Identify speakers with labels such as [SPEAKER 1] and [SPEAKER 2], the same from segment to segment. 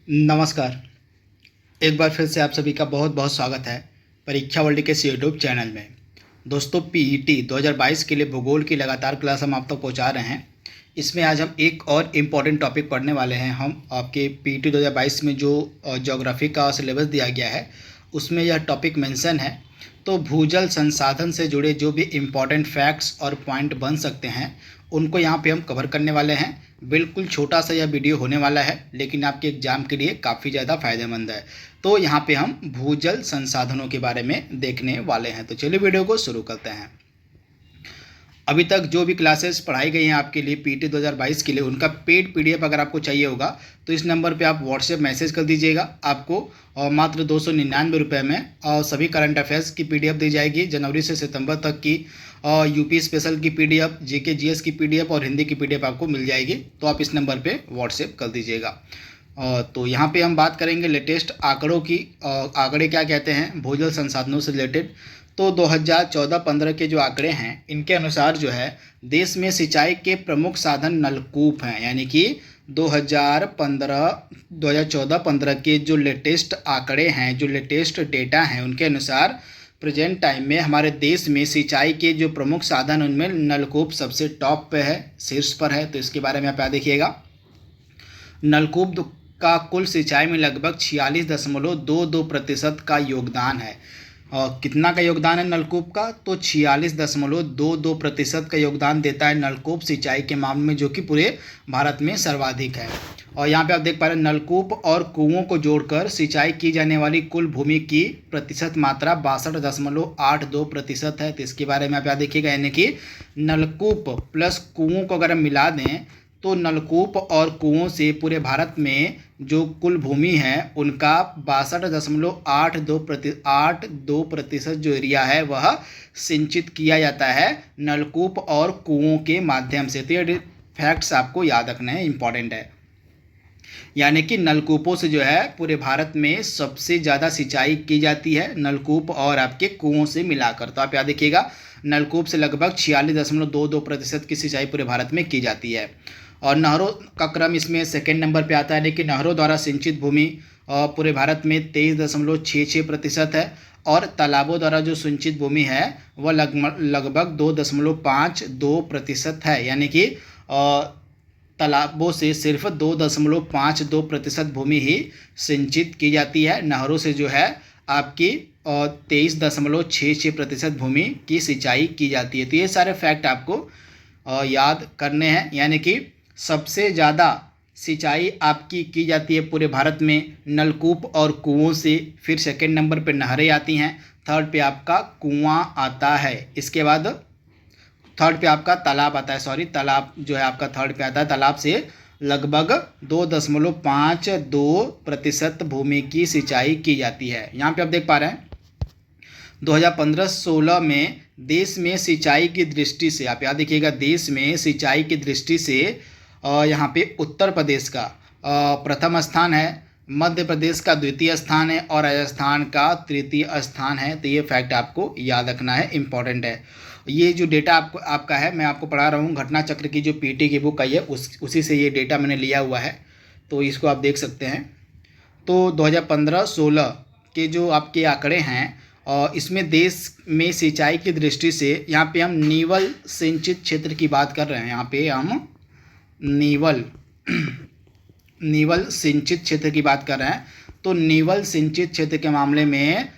[SPEAKER 1] नमस्कार। एक बार फिर से आप सभी का बहुत बहुत स्वागत है परीक्षा वर्ल्ड के इस यूट्यूब चैनल में। दोस्तों, पीईटी 2022 के लिए भूगोल की लगातार क्लास हम आप तक पहुंचा रहे हैं। इसमें आज हम एक और इम्पॉर्टेंट टॉपिक पढ़ने वाले हैं। हम आपके पीईटी 2022 में जो ज्योग्राफी का सिलेबस दिया गया है उसमें यह टॉपिक मेंशन है। तो भूजल संसाधन से जुड़े जो भी इम्पॉर्टेंट फैक्ट्स और पॉइंट बन सकते हैं उनको यहाँ पे हम कवर करने वाले हैं। बिल्कुल छोटा सा यह वीडियो होने वाला है, लेकिन आपके एग्ज़ाम के लिए काफ़ी ज़्यादा फ़ायदेमंद है। तो यहाँ पे हम भूजल संसाधनों के बारे में देखने वाले हैं। तो चलिए वीडियो को शुरू करते हैं। अभी तक जो भी क्लासेस पढ़ाई गई हैं आपके लिए पीटी 2022 के लिए, उनका पेड पीडीएफ अगर आपको चाहिए होगा तो इस नंबर पे आप व्हाट्सएप मैसेज कर दीजिएगा। आपको मात्र 299 रुपये में सभी करंट अफेयर्स की पीडीएफ दी जाएगी। जनवरी से सितंबर तक की यूपी स्पेशल की पीडीएफ, जीके जीएस की पीडीएफ और हिंदी की पीडीएफ आपको मिल जाएगी। तो आप इस नंबर पे व्हाट्सएप कर दीजिएगा। तो यहाँ पे हम बात करेंगे लेटेस्ट आंकड़ों की। आंकड़े क्या कहते हैं भूजल संसाधनों से रिलेटेड। तो 2014-15 के जो आंकड़े हैं इनके अनुसार जो है देश में सिंचाई के प्रमुख साधन नलकूप हैं। यानी कि 2014-15 के जो लेटेस्ट आंकड़े हैं, जो लेटेस्ट डेटा हैं, उनके अनुसार प्रेजेंट टाइम में हमारे देश में सिंचाई के जो प्रमुख साधन उनमें नलकूप सबसे टॉप पे है, शीर्ष पर है। तो इसके बारे में आप देखिएगा। नलकूप का कुल सिंचाई में लगभग 46.22% का योगदान है। कितना का योगदान है नलकूप का? तो 46.22% का योगदान देता है नलकूप सिंचाई के मामले में, जो कि पूरे भारत में सर्वाधिक है। और यहाँ पे आप देख पा रहे हैं नलकूप और कुओं को जोड़कर सिंचाई की जाने वाली कुल भूमि की प्रतिशत मात्रा 62.82% है। तो इसके बारे में आप देखिएगा। यानी कि नलकूप प्लस कुओं को अगर हम मिला दें तो नलकूप और कुओं से पूरे भारत में जो कुल भूमि है उनका 62.82% जो एरिया है वह सिंचित किया जाता है नलकूप और कुओं के माध्यम से। तो ये फैक्ट्स आपको याद रखना है, इम्पॉर्टेंट है। यानी कि नलकूपों से जो है पूरे भारत में सबसे ज़्यादा सिंचाई की जाती है, नलकूप और आपके कुओं से मिलाकर। तो आप याद देखिएगा, नलकूप से लगभग 46.22% की सिंचाई पूरे भारत में की जाती है। और नहरों का क्रम इसमें सेकेंड नंबर पे आता है। यानी कि नहरों द्वारा सिंचित भूमि पूरे भारत में 23.66% है। और तालाबों द्वारा जो सिंचित भूमि है वह लगभग 2.52% है। यानी कि तालाबों से सिर्फ 2.52% भूमि ही सिंचित की जाती है। नहरों से जो है आपकी 23.66% भूमि की सिंचाई की जाती है। तो ये सारे फैक्ट आपको याद करने हैं। यानी कि सबसे ज़्यादा सिंचाई आपकी की जाती है पूरे भारत में नलकूप और कुओं से। फिर सेकंड नंबर पे नहरें आती हैं, थर्ड पे आपका कुआं आता है। इसके बाद थर्ड पे आपका तालाब आता है। तालाब जो है आपका थर्ड पे आता है। तालाब से लगभग 2.52% भूमि की सिंचाई की जाती है। यहाँ पे आप देख पा रहे हैं 2015-16 में देश में सिंचाई की दृष्टि से, आप याद देखिएगा, देश में सिंचाई की दृष्टि से यहाँ पे उत्तर प्रदेश का प्रथम स्थान है, मध्य प्रदेश का द्वितीय स्थान है और राजस्थान का तृतीय स्थान है। तो ये फैक्ट आपको याद रखना है, इम्पॉर्टेंट है। ये जो डेटा आपका है, मैं आपको पढ़ा रहा हूँ घटना चक्र की जो पीटी की बुक आई है उसी से ये डेटा मैंने लिया हुआ है। तो इसको आप देख सकते हैं। तो 2015-16 के जो आपके आंकड़े हैं और इसमें देश में सिंचाई की दृष्टि से यहाँ पे हम नीवल सिंचित क्षेत्र की बात कर रहे हैं। यहाँ पे हम नीवल सिंचित क्षेत्र की बात कर रहे हैं। तो नीवल सिंचित क्षेत्र के मामले में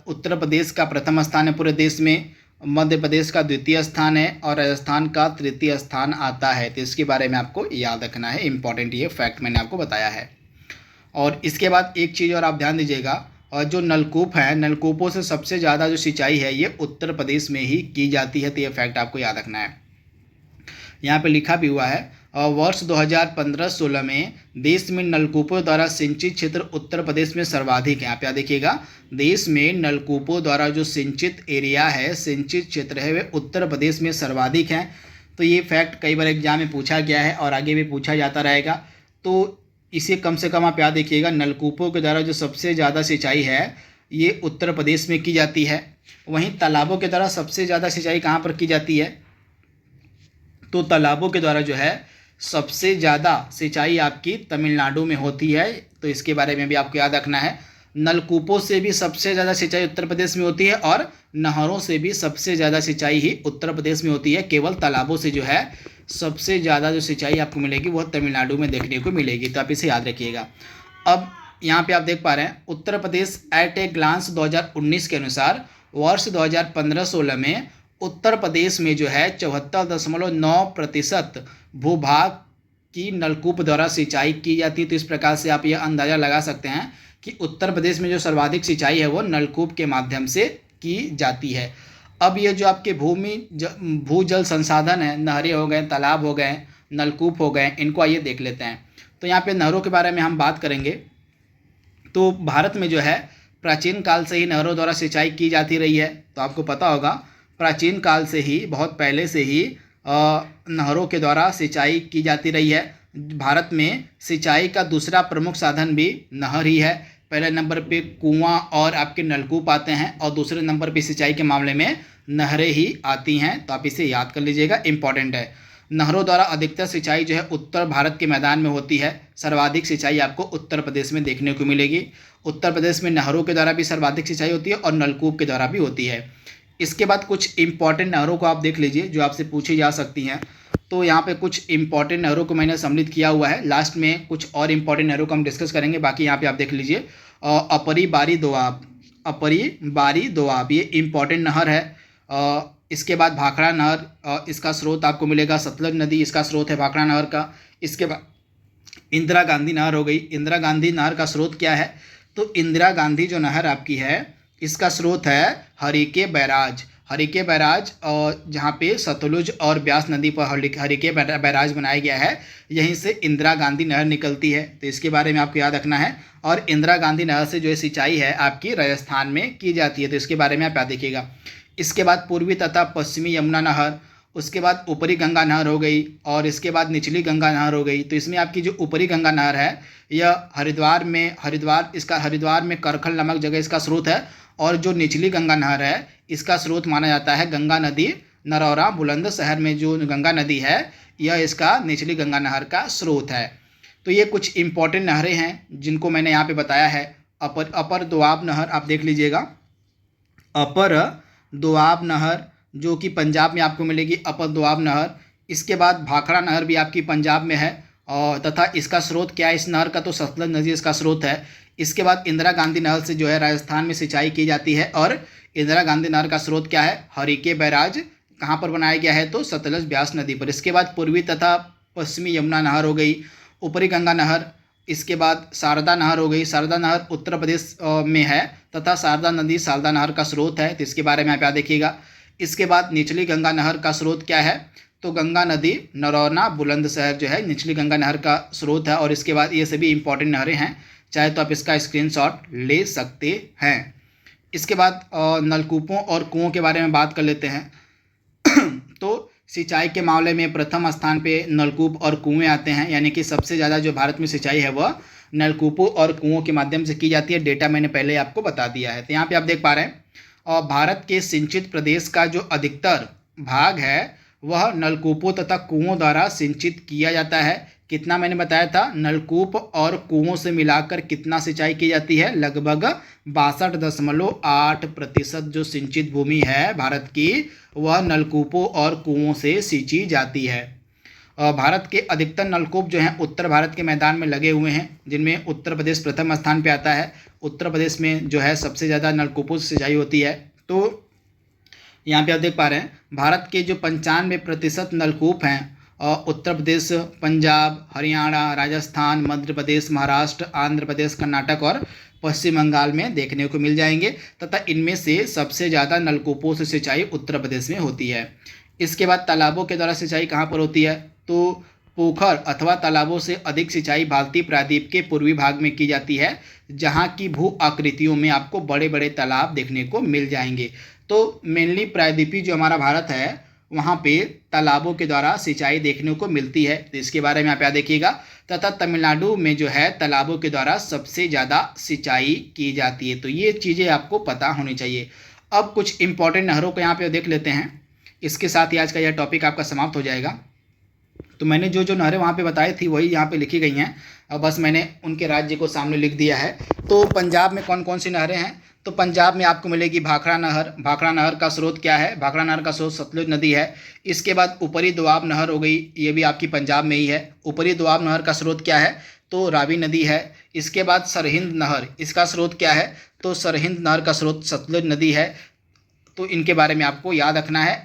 [SPEAKER 1] उत्तर प्रदेश का प्रथम स्थान है पूरे देश में, मध्य प्रदेश का द्वितीय स्थान है और राजस्थान का तृतीय स्थान आता है। तो इसके बारे में आपको याद रखना है, इम्पॉर्टेंट ये फैक्ट मैंने आपको बताया है। और इसके बाद एक चीज़ और आप ध्यान दीजिएगा, और जो नलकूप है, नलकूपों से सबसे ज़्यादा जो सिंचाई है ये उत्तर प्रदेश में ही की जाती है। तो ये फैक्ट आपको याद रखना है। यहाँ पे लिखा भी हुआ है वर्ष 2015-16 में देश में नलकूपों द्वारा सिंचित क्षेत्र उत्तर प्रदेश में सर्वाधिक है। यहाँ पे देखिएगा, देश में नलकूपों द्वारा जो सिंचित एरिया है, सिंचित क्षेत्र है, वे उत्तर प्रदेश में सर्वाधिक हैं। तो ये फैक्ट कई बार एग्जाम में पूछा गया है और आगे भी पूछा जाता रहेगा। तो इसे कम से कम आप याद देखिएगा, नलकूपों के द्वारा जो सबसे ज़्यादा सिंचाई है ये उत्तर प्रदेश में की जाती है। वहीं तालाबों के द्वारा सबसे ज़्यादा सिंचाई कहाँ पर की जाती है? तो तालाबों के द्वारा जो है सबसे ज़्यादा सिंचाई आपकी तमिलनाडु में होती है, तो इसके बारे में भी आपको याद रखना है। नलकूपों से भी सबसे ज़्यादा सिंचाई उत्तर प्रदेश में होती है और नहरों से भी सबसे ज़्यादा सिंचाई ही उत्तर प्रदेश में होती है। केवल तालाबों से जो है सबसे ज़्यादा जो सिंचाई आपको मिलेगी वह तमिलनाडु में देखने को मिलेगी, तो आप इसे याद रखिएगा। अब यहाँ पे आप देख पा रहे हैं Uttar Pradesh eight a glance 2019 के अनुसार वर्ष 2015-16 में उत्तर प्रदेश में जो है 74.9% भूभाग की नलकूप द्वारा सिंचाई की जाती है। तो इस प्रकार से आप यह अंदाज़ा लगा सकते हैं कि उत्तर प्रदेश में जो सर्वाधिक सिंचाई है वो नलकूप के माध्यम से की जाती है। अब ये जो आपके भूजल संसाधन है, नहरें हो गए, तालाब हो गए, नलकूप हो गए, इनको आइए देख लेते हैं। तो यहाँ पे नहरों के बारे में हम बात करेंगे। तो भारत में जो है प्राचीन काल से ही नहरों द्वारा सिंचाई की जाती रही है। तो आपको पता होगा प्राचीन काल से ही, बहुत पहले से ही नहरों के द्वारा सिंचाई की जाती रही है। भारत में सिंचाई का दूसरा प्रमुख साधन भी नहर ही है। पहले नंबर पे कुआं और आपके नलकूप आते हैं और दूसरे नंबर पे सिंचाई के मामले में नहरें ही आती हैं। तो आप इसे याद कर लीजिएगा, इंपॉर्टेंट है। नहरों द्वारा अधिकतर सिंचाई जो है उत्तर भारत के मैदान में होती है। सर्वाधिक सिंचाई आपको उत्तर प्रदेश में देखने को मिलेगी। उत्तर प्रदेश में नहरों के द्वारा भी सर्वाधिक सिंचाई होती है और नलकूप के द्वारा भी होती है। इसके बाद कुछ इंपॉर्टेंट नहरों को आप देख लीजिए जो आपसे पूछी जा सकती हैं। तो यहाँ पे कुछ इंपॉर्टेंट नहरों को मैंने सम्मिलित किया हुआ है। लास्ट में कुछ और इंपॉर्टेंट नहरों को हम डिस्कस करेंगे। बाकी यहाँ पे आप देख लीजिए अपरी बारी दोआब ये इंपॉर्टेंट नहर है। इसके बाद भाखड़ा नहर, इसका स्रोत आपको मिलेगा सतलज नदी, इसका स्रोत है भाखड़ा नहर का। इसके बाद इंदिरा गांधी नहर हो गई। इंदिरा गांधी नहर का स्रोत क्या है? तो इंदिरा गांधी जो नहर आपकी है इसका स्रोत है हरिके बैराज। हरिके बैराज और जहाँ पे सतलुज और ब्यास नदी पर हरिके बैराज बनाया गया है, यहीं से इंदिरा गांधी नहर निकलती है। तो इसके बारे में आपको याद रखना है। और इंदिरा गांधी नहर से जो है सिंचाई है आपकी राजस्थान में की जाती है। तो इसके बारे में आप याद रखिएगा। इसके बाद पूर्वी तथा पश्चिमी यमुना नहर, उसके बाद ऊपरी गंगा नहर हो गई और इसके बाद निचली गंगा नहर हो गई। तो इसमें आपकी जो ऊपरी गंगा नहर है यह हरिद्वार में करखल नामक जगह इसका स्रोत है। और जो निचली गंगा नहर है इसका स्रोत माना जाता है गंगा नदी। नरौरा बुलंदशहर में जो गंगा नदी है यह इसका निचली गंगा नहर का स्रोत है। तो ये कुछ इंपॉर्टेंट नहरें हैं जिनको मैंने यहाँ पे बताया है। अपर दोआब नहर आप देख लीजिएगा। अपर दोआब नहर जो कि पंजाब में आपको मिलेगी, अपर दोआब नहर। इसके बाद भाखड़ा नहर भी आपकी पंजाब में है और तथा इसका स्रोत क्या है इस नहर का? तो सतलज नदी इसका स्रोत है। इसके बाद इंदिरा गांधी नहर से जो है राजस्थान में सिंचाई की जाती है और इंदिरा गांधी नहर का स्रोत क्या है? हरिके बैराज। कहाँ पर बनाया गया है? तो सतलज ब्यास नदी पर। इसके बाद पूर्वी तथा पश्चिमी यमुना नहर हो गई, ऊपरी गंगा नहर। इसके बाद शारदा नहर हो गई। शारदा नहर उत्तर प्रदेश में है तथा शारदा नदी शारदा नहर का स्रोत है। तो इसके बारे में आप याद देखिएगा। इसके बाद निचली गंगा नहर का स्रोत क्या है? तो गंगा नदी नरौना बुलंदशहर जो है निचली गंगा नहर का स्रोत है। और इसके बाद ये सभी इंपॉर्टेंट नहरें हैं, चाहे तो आप इसका स्क्रीनशॉट ले सकते हैं। इसके बाद नलकूपों और कुओं के बारे में बात कर लेते हैं। तो सिंचाई के मामले में प्रथम स्थान पे नलकूप और कुएं आते हैं, यानी कि सबसे ज़्यादा जो भारत में सिंचाई है वह नलकूपों और कुओं के माध्यम से की जाती है। डेटा मैंने पहले आपको बता दिया है। तो यहाँ पे आप देख पा रहे हैं और भारत के सिंचित प्रदेश का जो अधिकतर भाग है वह नलकूपों तथा कुओं द्वारा सिंचित किया जाता है। कितना मैंने बताया था? नलकूप और कुओं से मिलाकर कितना सिंचाई की जाती है? लगभग 62.8% जो सिंचित भूमि है भारत की वह नलकूपों और कुओं से सिंची जाती है। भारत के अधिकतर नलकूप जो हैं उत्तर भारत के मैदान में लगे हुए हैं, जिनमें उत्तर प्रदेश प्रथम स्थान पे आता है। उत्तर प्रदेश में जो है सबसे ज़्यादा नलकूपों से सिंचाई होती है। तो यहाँ पे आप देख पा रहे हैं भारत के जो 95% नलकूप हैं उत्तर प्रदेश, पंजाब, हरियाणा, राजस्थान, मध्य प्रदेश, महाराष्ट्र, आंध्र प्रदेश, कर्नाटक और पश्चिम बंगाल में देखने को मिल जाएंगे तथा इनमें से सबसे ज़्यादा नलकूपों से सिंचाई उत्तर प्रदेश में होती है। इसके बाद तालाबों के द्वारा सिंचाई कहाँ पर होती है? तो पोखर अथवा तालाबों से अधिक सिंचाई भारतीय प्रायद्वीप के पूर्वी भाग में की जाती है, जहाँ की भू आकृतियों में आपको बड़े बड़े तालाब देखने को मिल जाएंगे। तो मेनली प्रायद्वीपी जो हमारा भारत है वहाँ पे तालाबों के द्वारा सिंचाई देखने को मिलती है। तो इसके बारे में आप याद देखिएगा। तथा तमिलनाडु में जो है तालाबों के द्वारा सबसे ज़्यादा सिंचाई की जाती है। तो ये चीज़ें आपको पता होनी चाहिए। अब कुछ इंपॉर्टेंट नहरों को यहाँ पे देख लेते हैं। इसके साथ ही आज का यह टॉपिक आपका समाप्त हो जाएगा। तो मैंने जो जो नहरें वहाँ पे बताई थी वही यहाँ पे लिखी गई हैं, और बस मैंने उनके राज्य को सामने लिख दिया है। तो पंजाब में कौन कौन सी नहरें हैं? तो पंजाब में आपको मिलेगी भाखड़ा नहर। भाखड़ा नहर का स्रोत क्या है? भाखड़ा नहर का स्रोत सतलुज नदी है। इसके बाद ऊपरी दोआब नहर हो गई, ये भी आपकी पंजाब में ही है। ऊपरी दोआब नहर का स्रोत क्या है? तो रावी नदी है। इसके बाद सरहिंद नहर, इसका स्रोत क्या है? तो सरहिंद नहर का स्रोत सतलुज नदी है। तो इनके बारे में आपको याद रखना है।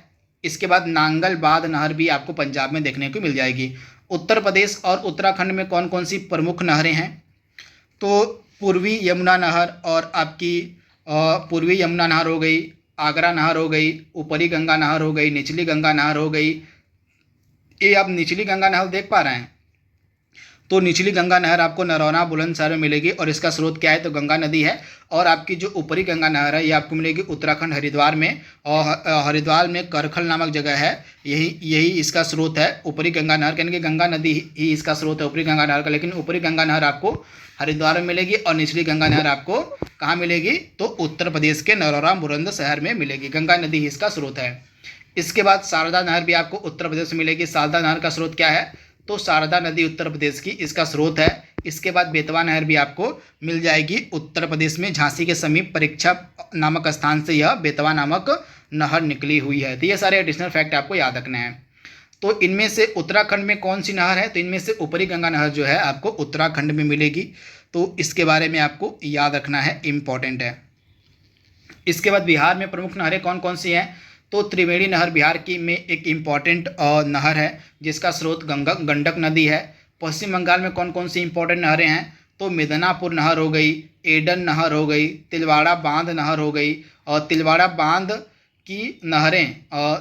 [SPEAKER 1] इसके बाद नांगल बाद नहर भी आपको पंजाब में देखने को मिल जाएगी। उत्तर प्रदेश और उत्तराखंड में कौन कौन सी प्रमुख नहरें हैं? तो पूर्वी यमुना नहर और आपकी पूर्वी यमुना नहर हो गई, आगरा नहर हो गई, ऊपरी गंगा नहर हो गई, निचली गंगा नहर हो गई। ये आप निचली गंगा नहर देख पा रहे हैं? तो निचली गंगा नहर आपको नरौना बुलंदशहर में मिलेगी और इसका स्रोत क्या है? तो गंगा नदी है। और आपकी जो ऊपरी गंगा नहर है ये आपको मिलेगी उत्तराखंड हरिद्वार में, और हरिद्वार में करखल नामक जगह है, यही इसका स्रोत है। ऊपरी गंगा नहर यानी कि गंगा नदी ही इसका स्रोत है ऊपरी गंगा नहर का, लेकिन ऊपरी गंगा नहर आपको हरिद्वार में मिलेगी और निचली गंगा नहर आपको कहाँ मिलेगी? तो उत्तर प्रदेश के नरौरा बुलंदशहर में मिलेगी। गंगा नदी ही इसका स्रोत है। इसके बाद शारदा नहर भी आपको उत्तर प्रदेश में मिलेगी। शारदा नहर का स्रोत क्या है? तो शारदा नदी उत्तर प्रदेश की इसका स्रोत है। इसके बाद बेतवा नहर भी आपको मिल जाएगी उत्तर प्रदेश में, झांसी के समीप परीक्षा नामक स्थान से यह बेतवा नामक नहर निकली हुई है। तो ये सारे एडिशनल फैक्ट आपको याद रखने हैं। तो इनमें से उत्तराखंड में कौन सी नहर है? तो इनमें से ऊपरी गंगा नहर जो है आपको उत्तराखंड में मिलेगी। तो इसके बारे में आपको याद रखना है, इम्पॉर्टेंट है। इसके बाद बिहार में प्रमुख नहरें कौन कौन सी हैं? तो त्रिवेणी नहर बिहार की में एक इम्पॉर्टेंट नहर है जिसका स्रोत गंडक नदी है। पश्चिम बंगाल में कौन कौन सी इंपॉर्टेंट नहरें हैं? तो मिदनापुर नहर हो गई, एडन नहर हो गई, तिलवाड़ा बांध नहर हो गई। और तिलवाड़ा बांध की नहरें,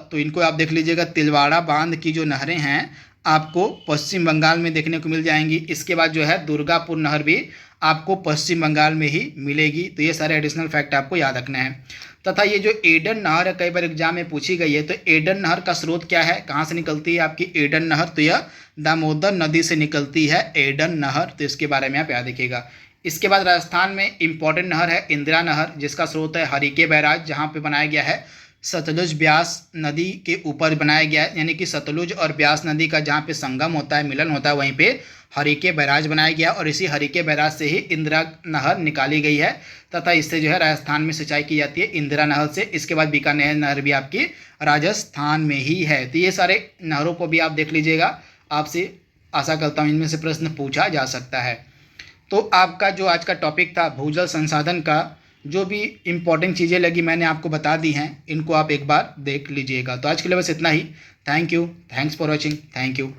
[SPEAKER 1] तो इनको आप देख लीजिएगा, तिलवाड़ा बांध की जो नहरें हैं आपको पश्चिम बंगाल में देखने को मिल जाएंगी। इसके बाद जो है दुर्गापुर नहर भी आपको पश्चिम बंगाल में ही मिलेगी। तो ये सारे एडिशनल फैक्ट आपको याद रखना है। तथा ये जो एडन नहर है कई बार एग्जाम में पूछी गई है, तो एडन नहर का स्रोत क्या है? कहाँ से निकलती है आपकी एडन नहर? तो यह दामोदर नदी से निकलती है एडन नहर। तो इसके बारे में आप याद रखिएगा। इसके बाद राजस्थान में इंपॉर्टेंट नहर है इंदिरा नहर, जिसका स्रोत है हरिके बैराज, जहाँ पे बनाया गया है सतलुज ब्यास नदी के ऊपर बनाया गया है। यानी कि सतलुज और ब्यास नदी का जहाँ पे संगम होता है, मिलन होता है, वहीं पे हरिके बैराज बनाया गया और इसी हरिके बैराज से ही इंदिरा नहर निकाली गई है तथा इससे जो है राजस्थान में सिंचाई की जाती है इंदिरा नहर से। इसके बाद बीकानेर नहर भी आपकी राजस्थान में ही है। तो ये सारे नहरों को भी आप देख लीजिएगा, आपसे आशा करता हूँ इनमें से प्रश्न पूछा जा सकता है। तो आपका जो आज का टॉपिक था भूजल संसाधन का, जो भी इम्पोर्टेंट चीज़ें लगी मैंने आपको बता दी हैं, इनको आप एक बार देख लीजिएगा। तो आज के लिए बस इतना ही। Thank you, thanks for watching, thank you.